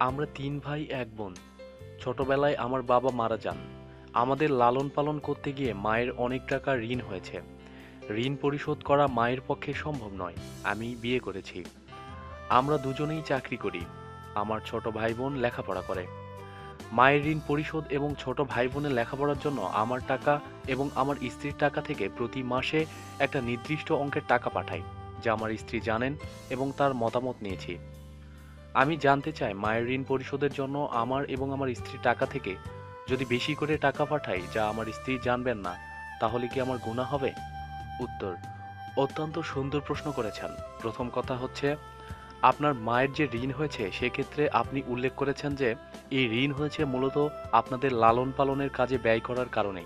আমরা ৩ ভাই ১ বোন। ছোটবেলায় আমার বাবা মারা যান। আমাদের লালন পালন করতে গিয়ে মায়ের অনেক টাকা ঋণ হয়েছে। ঋণ পরিশোধ করা মায়ের পক্ষে সম্ভব নয়। আমি বিয়ে করেছি। আমরা দুজনেই চাকরি করি। আমার ছোট ভাই বোন লেখাপড়া করে। মায়ের ঋণ পরিশোধ এবং ছোট ভাই বোনের লেখাপড়ার জন্য আমার টাকা এবং আমার স্ত্রীর টাকা থেকে প্রতি মাসে একটা নির্দিষ্ট অঙ্কের টাকা পাঠাই, যা আমার স্ত্রী জানেন এবং তার মতামত নিয়েছি। আমি জানতে চাই, মায়ের ঋণ পরিশোধের জন্য আমার এবং আমার স্ত্রীর টাকা থেকে যদি বেশি করে টাকা পাঠাই যা আমার স্ত্রী জানবেন না, তাহলে কি আমার গুনাহ হবে? উত্তর: অত্যন্ত সুন্দর প্রশ্ন করেছেন। প্রথম কথা হচ্ছে, আপনার মায়ের যে ঋণ হয়েছে সেক্ষেত্রে আপনি উল্লেখ করেছেন যে এই ঋণ হয়েছে মূলত আপনাদের লালন পালনের কাজে ব্যয় করার কারণে।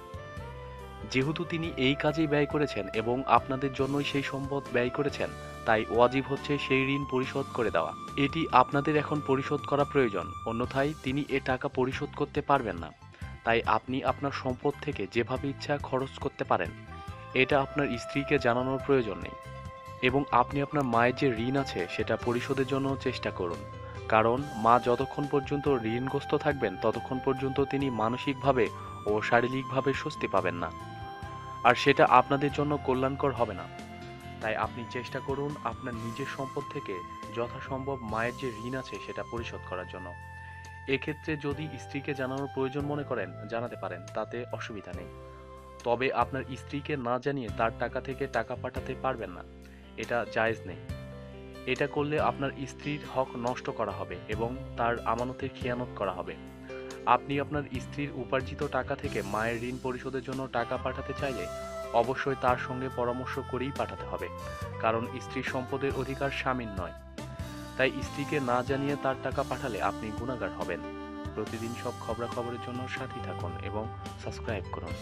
যেহেতু তিনি এই কাজেই ব্যয় করেছেন এবং আপনাদের জন্যই সেই সম্পদ ব্যয় করেছেন, তাই ওয়াজিব হচ্ছে সেই ঋণ পরিশোধ করে দেওয়া। এটি আপনাদের এখন পরিশোধ করা প্রয়োজন, অন্যথায় তিনি এ টাকা পরিশোধ করতে পারবেন না। তাই আপনি আপনার সম্পদ থেকে যেভাবে ইচ্ছা খরচ করতে পারেন, এটা আপনার স্ত্রীকে জানানোর প্রয়োজন নেই। এবং আপনি আপনার মায়ের যে ঋণ আছে সেটা পরিশোধের জন্য চেষ্টা করুন, কারণ মা যতক্ষণ পর্যন্ত ঋণগ্রস্ত থাকবেন ততক্ষণ পর্যন্ত তিনি মানসিকভাবে ও শারীরিকভাবে স্বস্তি পাবেন না, আর সেটা আপনাদের জন্য কল্যাণকর হবে না। তাই আপনি চেষ্টা করুন আপনার নিজের সম্পদ থেকে যথাসম্ভব মায়ের যে ঋণ আছে সেটা পরিশোধ করার জন্য। এক্ষেত্রে যদি স্ত্রীকে জানানোর প্রয়োজন মনে করেন, জানাতে পারেন, তাতে অসুবিধা নেই। তবে আপনার স্ত্রীকে না জানিয়ে তার টাকা থেকে টাকা পাঠাতে পারবেন না, এটা জায়েজ নেই। এটা করলে আপনার স্ত্রীর হক নষ্ট করা হবে এবং তার আমানতের খেয়ানত করা হবে। আপনি আপনার স্ত্রীর উপার্জিত টাকা থেকে মায়ের ঋণ পরিশোধের জন্য টাকা পাঠাতে চাইলে অবশ্যই তার সঙ্গে পরামর্শ করেই পাঠাতে হবে, কারণ স্ত্রীর সম্পদের অধিকার স্বামীর নয়। তাই স্ত্রীকে না জানিয়ে তার টাকা পাঠালে আপনি গুনাহগার হবেন। প্রতিদিন সব খবরাখবরের জন্য সাথী থাকুন এবং সাবস্ক্রাইব করুন।